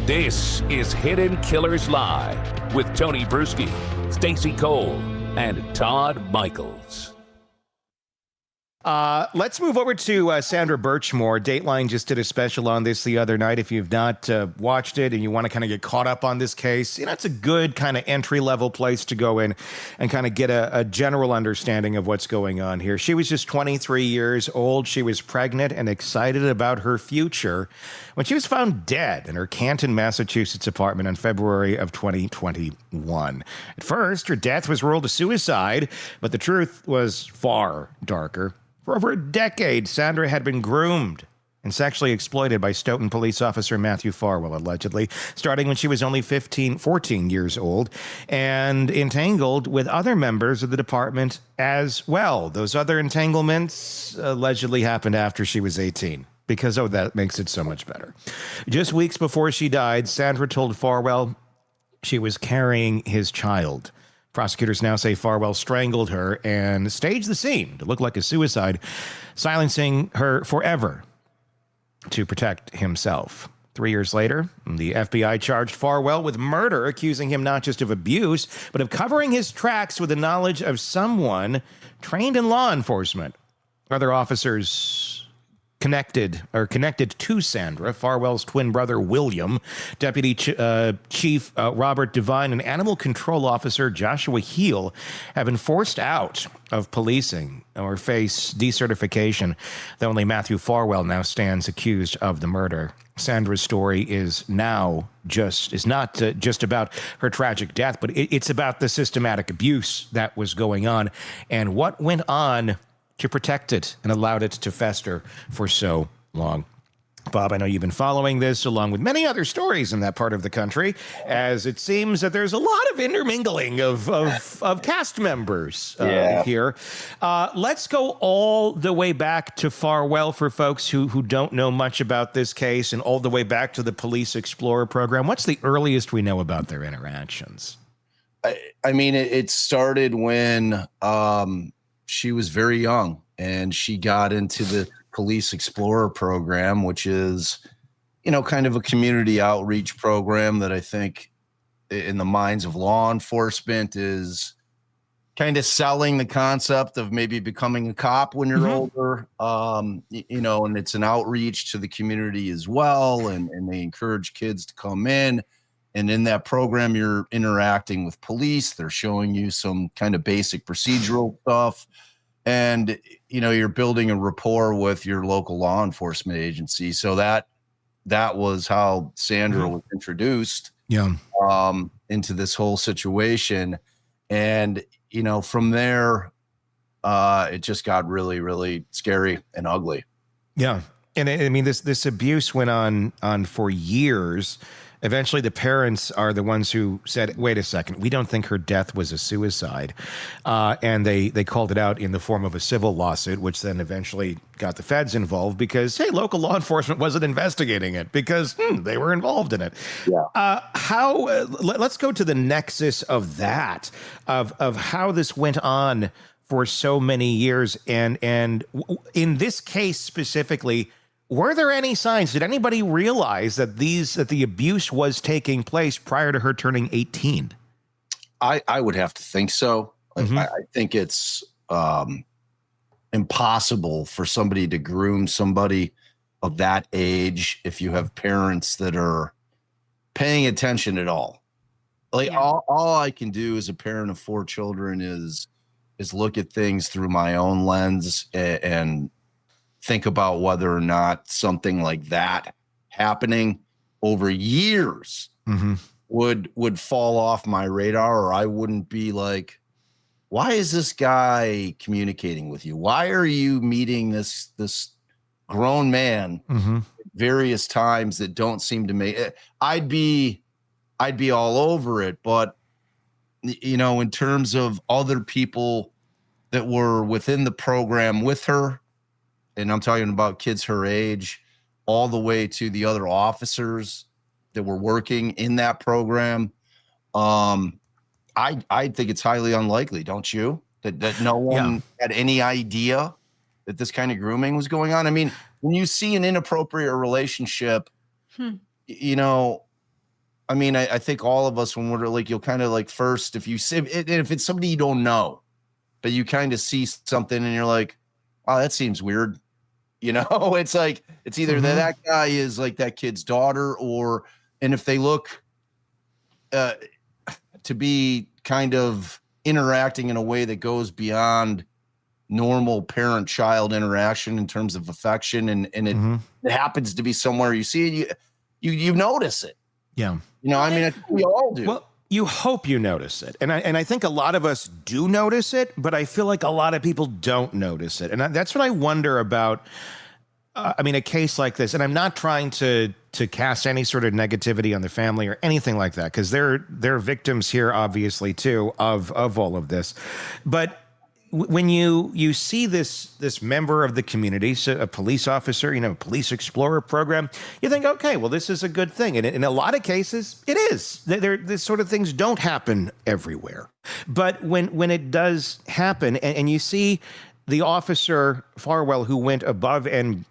This is Hidden Killers Live with Tony Bruschi, Stacey Cole, and Todd Michaels. Let's move over to Sandra Birchmore. Dateline just did a special on this the other night. If you've not watched it and you want to kind of get caught up on this case, it's a good kind of entry-level place to go in and kind of get a general understanding of what's going on here. She was just 23 years old. She was pregnant and excited about her future when she was found dead in her Canton, Massachusetts apartment in February of 2021. At first, her death was ruled a suicide, but the truth was far darker. For over a decade, Sandra had been groomed and sexually exploited by Stoughton police officer Matthew Farwell, allegedly, starting when she was only 14 years old, and entangled with other members of the department as well. Those other entanglements allegedly happened after she was 18. Because, that makes it so much better. Just weeks before she died, Sandra told Farwell she was carrying his child. Prosecutors now say Farwell strangled her and staged the scene to look like a suicide, silencing her forever to protect himself. 3 years later, the FBI charged Farwell with murder, accusing him not just of abuse, but of covering his tracks with the knowledge of someone trained in law enforcement. Other officers connected to Sandra, Farwell's twin brother, William, Deputy Chief Robert Devine, and Animal Control Officer Joshua Heel have been forced out of policing or face decertification, though only Matthew Farwell now stands accused of the murder. Sandra's story is not just about her tragic death, but it's about the systematic abuse that was going on and what went on to protect it and allowed it to fester for so long. Bob, I know you've been following this along with many other stories in that part of the country, as it seems that there's a lot of intermingling of cast members here. Let's go all the way back to Farwell for folks who don't know much about this case, and all the way back to the Police Explorer program. What's the earliest we know about their interactions? I mean, it started when she was very young and she got into the Police Explorer program, which is, kind of a community outreach program that I think in the minds of law enforcement is kind of selling the concept of maybe becoming a cop when you're older, and it's an outreach to the community as well. And they encourage kids to come in. And in that program, you're interacting with police. They're showing you some kind of basic procedural stuff. And, you're building a rapport with your local law enforcement agency. So that was how Sandra was introduced into this whole situation. And, from there, it just got really, really scary and ugly. Yeah. And I mean, this abuse went on for years. Eventually, the parents are the ones who said, wait a second, we don't think her death was a suicide. And they called it out in the form of a civil lawsuit, which then eventually got the feds involved because, hey, local law enforcement wasn't investigating it because they were involved in it. Yeah. Let's go to the nexus of that, of how this went on for so many years. And in this case specifically, were there any signs? Did anybody realize that the abuse was taking place prior to her turning 18? I would have to think so. I think it's impossible for somebody to groom somebody of that age if you have parents that are paying attention at all. All I can do as a parent of 4 children is look at things through my own lens and think about whether or not something like that happening over years would fall off my radar, or I wouldn't be like, why is this guy communicating with you? Why are you meeting this grown man at various times that don't seem to make it? I'd be all over it. But, in terms of other people that were within the program with her, and I'm talking about kids her age, all the way to the other officers that were working in that program. I think it's highly unlikely, don't you? That no one had any idea that this kind of grooming was going on. I mean, when you see an inappropriate relationship, I mean, I think all of us, when we're like, you'll kind of like first, if it's somebody you don't know, but you kind of see something and you're like, oh, that seems weird. It's like, it's either that guy is like that kid's daughter, and if they look to be kind of interacting in a way that goes beyond normal parent-child interaction in terms of affection, and it happens to be somewhere you see it, you notice it. Yeah. I mean, I think we all do. Well, you hope you notice it. And I think a lot of us do notice it, but I feel like a lot of people don't notice it. And that's what I wonder about, a case like this. And I'm not trying to cast any sort of negativity on the family or anything like that, because they're victims here, obviously, too, of all of this. But when you see this member of the community, so a police officer, police explorer program, you think, okay, well, this is a good thing. And in a lot of cases, it is. This sort of things don't happen everywhere. But when it does happen, and you see the officer Farwell, who went above and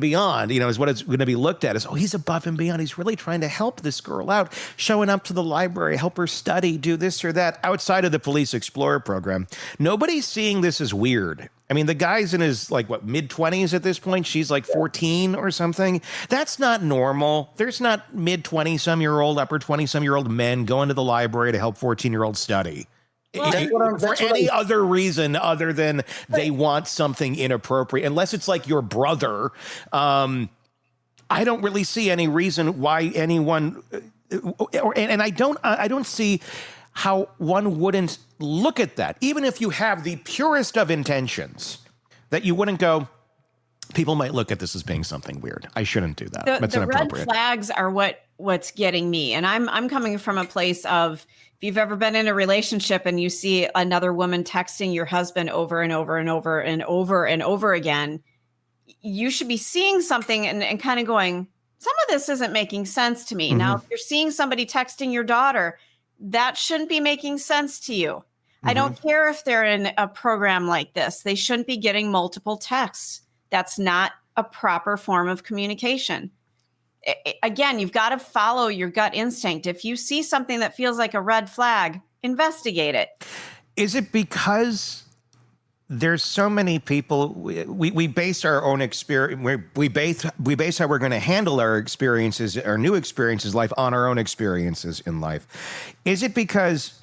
beyond, is what it's going to be looked at as, oh, he's above and beyond. He's really trying to help this girl out, showing up to the library, help her study, do this or that outside of the Police Explorer program. Nobody's seeing this as weird. I mean, the guy's in his mid-20s at this point. She's like 14 or something. That's not normal. There's not mid-20-some-year-old, upper 20-some-year-old men going to the library to help 14-year-olds study. For any other reason other than they want something inappropriate, unless it's like your brother. I don't really see any reason why anyone, and I don't see how one wouldn't look at that, even if you have the purest of intentions, that you wouldn't go, people might look at this as being something weird. I shouldn't do that. That's the red inappropriate. Flags are what's getting me. And I'm coming from a place of, if you've ever been in a relationship and you see another woman texting your husband over and over and over and over and over again, you should be seeing something and kind of going, some of this isn't making sense to me. Now, if you're seeing somebody texting your daughter, that shouldn't be making sense to you. I don't care if they're in a program like this. They shouldn't be getting multiple texts. That's not a proper form of communication. Again, you've got to follow your gut instinct. If you see something that feels like a red flag, investigate it. Is it because there's so many people, we base our own experience, we base how we're going to handle our experiences, our new experiences in life, on our own experiences in life? Is it because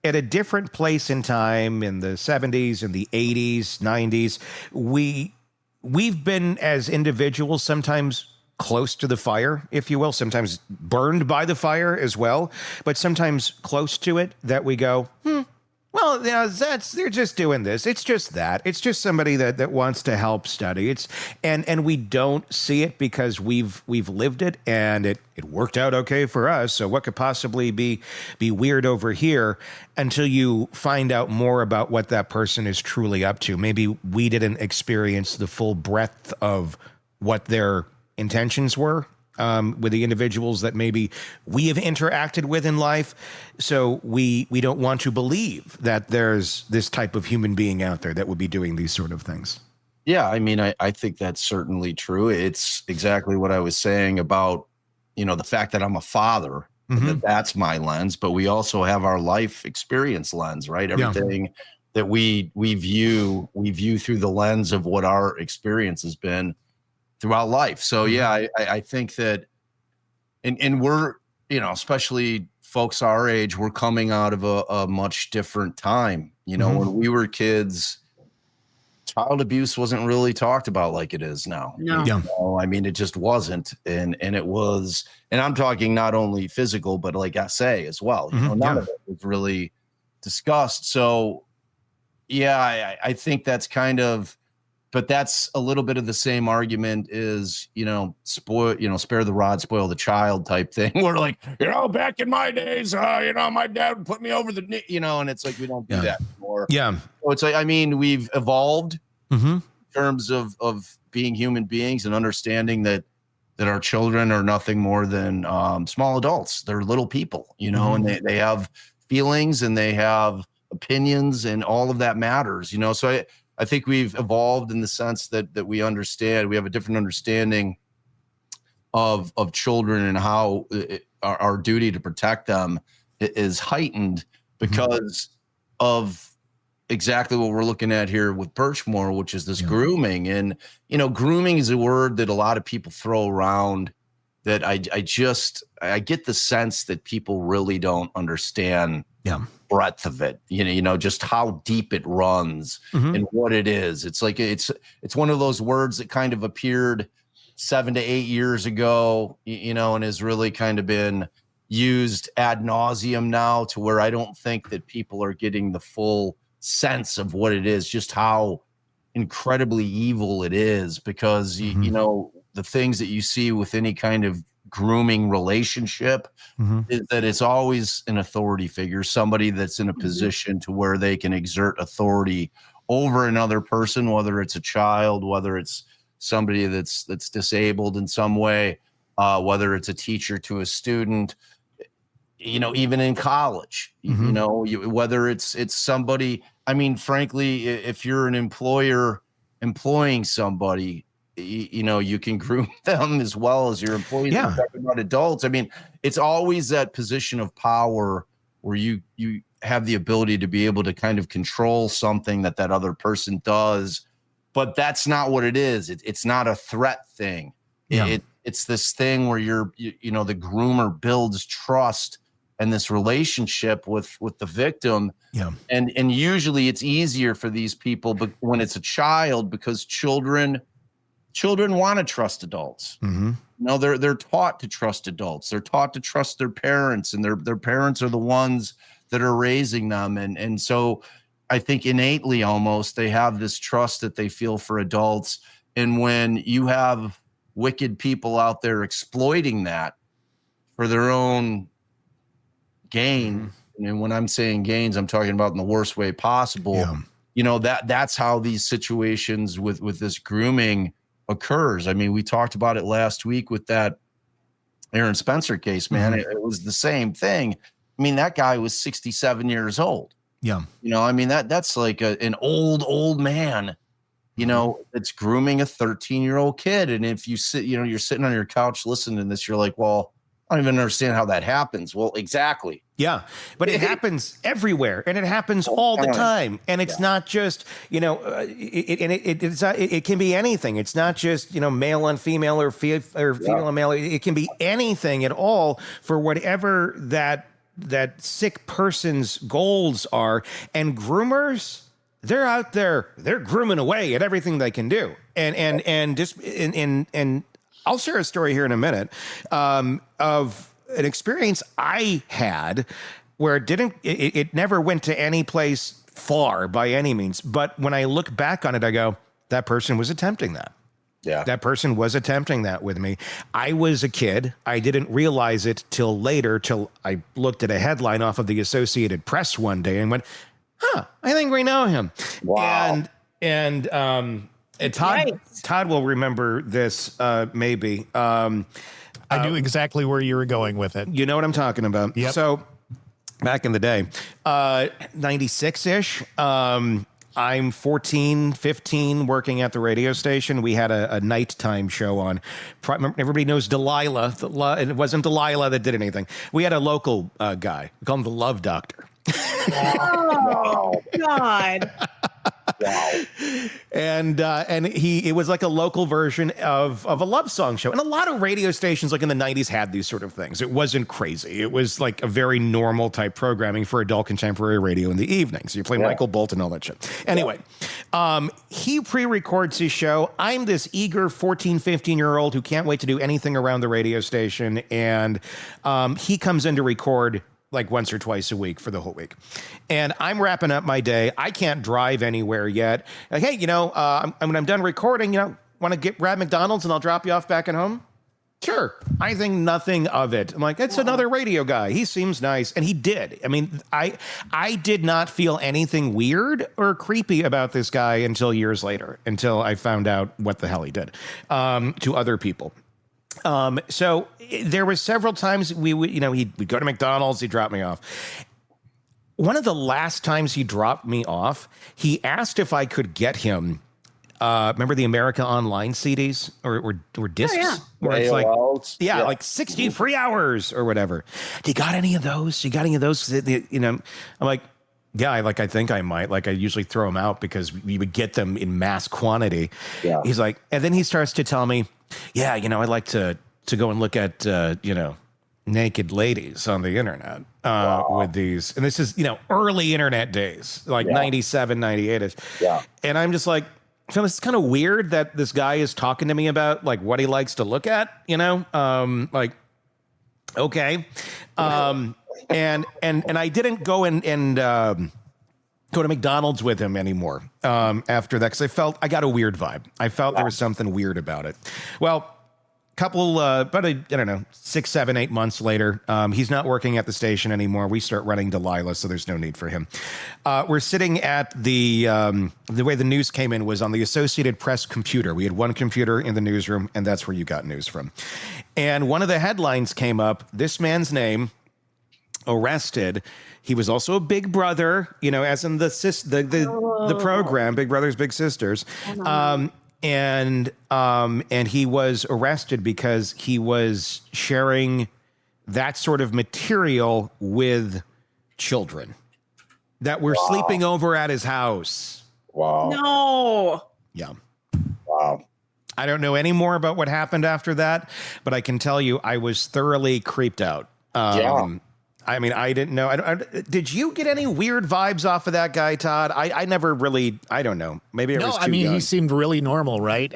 at a different place in time, in the 70s and the 80s, 90s, we've been, as individuals, sometimes close to the fire, if you will, sometimes burned by the fire as well, but sometimes close to it, that we go, well, they're just doing this. It's just that. It's just somebody that wants to help study. And we don't see it because we've lived it, and it worked out okay for us. So what could possibly be weird over here, until you find out more about what that person is truly up to? Maybe we didn't experience the full breadth of what their intentions were with the individuals that maybe we have interacted with in life. So we don't want to believe that there's this type of human being out there that would be doing these sort of things. Yeah, I mean, I think that's certainly true. It's exactly what I was saying about, the fact that I'm a father, that's my lens, but we also have our life experience lens, right? Everything that we view through the lens of what our experience has been throughout life. So yeah, I think that, and we're, especially folks our age, we're coming out of a much different time. When we were kids, child abuse wasn't really talked about like it is now. No. I mean, it just wasn't. And it was, and I'm talking not only physical, but like SA as well. None of it was really discussed. So yeah, I think that's kind of, but that's a little bit of the same argument is, spare the rod, spoil the child type thing. We're like, back in my days, my dad would put me over the knee, and it's like, we don't do that anymore. Yeah. So it's like, I mean, we've evolved in terms of being human beings and understanding that our children are nothing more than small adults. They're little people, and they have feelings and they have opinions, and all of that matters, So I think we've evolved in the sense that we understand, we have a different understanding of children and how our duty to protect them is heightened because of exactly what we're looking at here with Birchmore, which is this grooming. And, grooming is a word that a lot of people throw around that I get the sense that people really don't understand breadth of it, just how deep it runs and what it is. It's like, it's one of those words that kind of appeared 7 to 8 years ago, and has really kind of been used ad nauseum now, to where I don't think that people are getting the full sense of what it is, just how incredibly evil it is, because the things that you see with any kind of grooming relationship is that it's always an authority figure, somebody that's in a position to where they can exert authority over another person, whether it's a child, whether it's somebody that's disabled in some way, whether it's a teacher to a student, even in college, whether it's somebody. I mean, frankly, if you're an employer employing somebody, you can groom them as well as your employees. We're talking about adults. I mean, it's always that position of power where you have the ability to be able to kind of control something that other person does, but that's not what it is. It's not a threat thing. It's this thing where the groomer builds trust and this relationship with the victim. And usually it's easier for these people, but when it's a child, because children want to trust adults. They're taught to trust adults. They're taught to trust their parents, and their parents are the ones that are raising them. And so I think innately almost they have this trust that they feel for adults. And when you have wicked people out there exploiting that for their own gain, and when I'm saying gains, I'm talking about in the worst way possible. That's how these situations with this grooming occurs. I mean, we talked about it last week with that Aaron Spencer case, man. It was the same thing. I mean, that guy was 67 years old. I mean, that's like an old man, that's grooming a 13-year-old kid. And if you sit, you're sitting on your couch listening to this, you're like, well, I don't even understand how that happens. Well, exactly. Yeah. But it happens everywhere, and it happens all the time. And it's not just, it can be anything. It's not just, male on female or female on male. It can be anything at all for whatever that sick person's goals are. And groomers, they're out there, they're grooming away at everything they can do. And I'll share a story here in a minute of an experience I had where it never went to any place far by any means. But when I look back on it, I go, that person was attempting that. Yeah. That person was attempting that with me. I was a kid. I didn't realize it till later, till I looked at a headline off of the Associated Press one day and went, I think we know him. Wow. And Todd will remember this, maybe. I knew exactly where you were going with it. You know what I'm talking about. Yep. So back in the day, 96-ish, I'm 14, 15, working at the radio station. We had a nighttime show on. Everybody knows Delilah. It wasn't Delilah that did anything. We had a local guy. We call him the Love Doctor. Oh, God. Wow. And it was like a local version of a love song show. And a lot of radio stations like in the 90s had these sort of things. It wasn't crazy. It was like a very normal type programming for adult contemporary radio in the evenings. So you play Michael Bolton, all that shit. Anyway, he pre-records his show. I'm this eager 14, 15-year-old who can't wait to do anything around the radio station. And he comes in to record like once or twice a week for the whole week. And I'm wrapping up my day. I can't drive anywhere yet. Like, hey, when I'm done recording, want to grab McDonald's and I'll drop you off back at home? Sure. I think nothing of it. I'm like, it's another radio guy. He seems nice. And he did. I mean, I did not feel anything weird or creepy about this guy until years later, until I found out what the hell he did to other people. So there was several times he'd go to McDonald's, he'd drop me off. One of the last times he dropped me off, he asked if I could get him remember the America Online CDs or discs? yeah. Where it's like, AOLs. like 60 free hours or whatever. You got any of those? You got any of those? You know, I'm like, yeah, I think I might. Like, I usually throw them out because we would get them in mass quantity. Yeah. He's like, and then he starts to tell me, yeah, you know, I like to go and look at, you know, naked ladies on the internet with these. And this is, you know, early internet days, like 97, 98-ish. Yeah. And I'm just like, so this is kind of weird that this guy is talking to me about like what he likes to look at, you know? Like, okay. And I didn't go and go to McDonald's with him anymore after that, because I got a weird vibe. I felt there was something weird about it. Well, about I don't know, 6, 7, 8 months later, he's not working at the station anymore. We start running Delilah, so there's no need for him. We're sitting at the way the news came in was on the Associated Press computer. We had one computer in the newsroom, and that's where you got news from. And one of the headlines came up, this man's name, arrested. He was also a big brother, you know, as in the program, Big Brothers Big Sisters. And he was arrested because he was sharing that sort of material with children that were sleeping over at his house. Wow. No. Yeah. Wow. I don't know any more about what happened after that, but I can tell you I was thoroughly creeped out. I mean, I didn't know. Did you get any weird vibes off of that guy, Todd? I never really, I don't know. Maybe I was too young. He seemed really normal, right?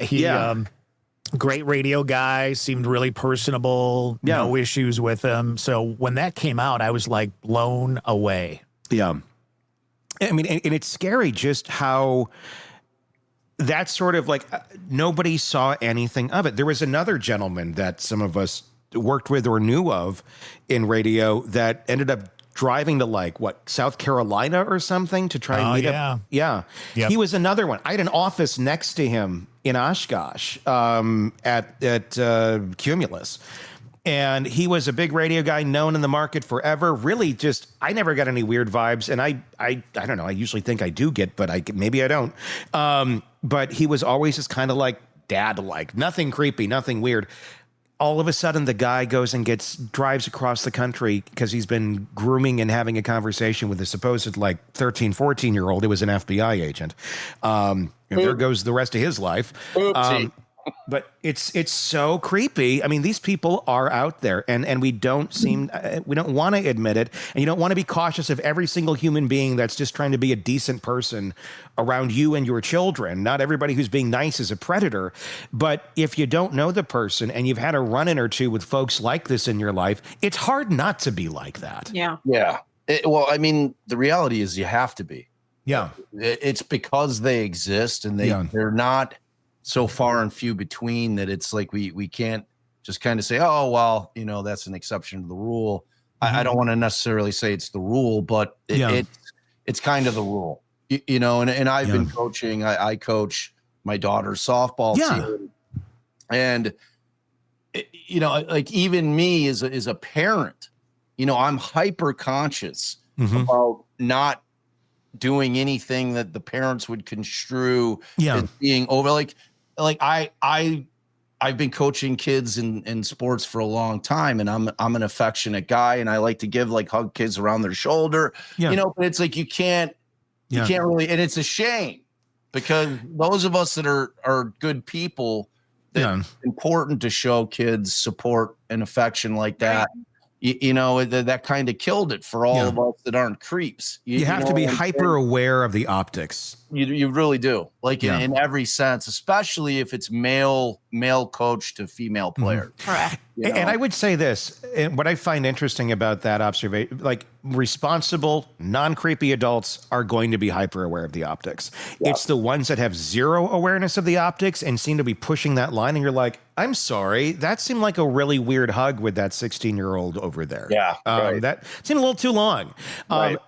Great radio guy, seemed really personable, no issues with him. So when that came out, I was like blown away. Yeah. I mean, and it's scary just how that's sort of like nobody saw anything of it. There was another gentleman that some of us worked with or knew of in radio that ended up driving to South Carolina or something to try and meet up. Yeah. Yep. He was another one. I had an office next to him in Oshkosh at Cumulus. And he was a big radio guy known in the market forever. Really just, I never got any weird vibes. And I don't know. I usually think I do get, but maybe I don't. But he was always just kind of like dad-like, nothing creepy, nothing weird. All of a sudden, the guy goes and drives across the country because he's been grooming and having a conversation with a supposed 13, 14-year-old. It was an FBI agent. And there goes the rest of his life. But it's so creepy. I mean, these people are out there, and we don't want to admit it. And you don't want to be cautious of every single human being that's just trying to be a decent person around you and your children. Not everybody who's being nice is a predator. But if you don't know the person and you've had a run-in or two with folks like this in your life, it's hard not to be like that. Yeah. Yeah. Well, I mean, the reality is you have to be. Yeah. It's because they exist, and they're not so far and few between that it's like we can't just kind of say, oh, well, you know, that's an exception to the rule. Mm-hmm. I don't want to necessarily say it's the rule, but it's kind of the rule, you know, and I've been coaching. I coach my daughter's softball team, and you know, like even me as a parent, you know, I'm hyper conscious about not doing anything that the parents would construe as being over. Like I've been coaching kids in sports for a long time, and I'm an affectionate guy, and I like to hug kids around their shoulder, you know, but it's like you can't really, and it's a shame because those of us that are good people, it's important to show kids support and affection like that. You know, that kind of killed it for all of us that aren't creeps. You have to be hyper aware of the optics. You really do. In every sense, especially if it's male coach to female player. Correct. You know? And I would say this, and what I find interesting about that observation, responsible, non-creepy adults are going to be hyper aware of the optics. Yeah. It's the ones that have zero awareness of the optics and seem to be pushing that line. And you're like, I'm sorry, that seemed like a really weird hug with that 16-year-old over there. Yeah. That seemed a little too long.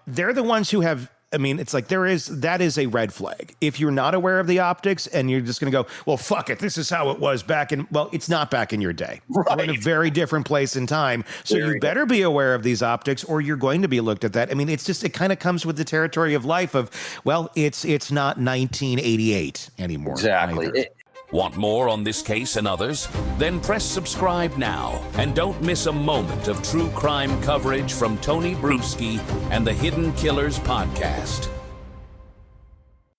They're the ones who have I mean, it's like that is a red flag. If you're not aware of the optics and you're just going to go, well, fuck it, this is how it was back in, well, it's not back in your day. Right. We're in a very different place in time. So you better be aware of these optics or you're going to be looked at that. I mean, it's just, it kind of comes with the territory of life of, well, it's not 1988 anymore. Exactly. Want more on this case and others? Then press subscribe now and don't miss a moment of true crime coverage from Tony Bruschi and the Hidden Killers podcast.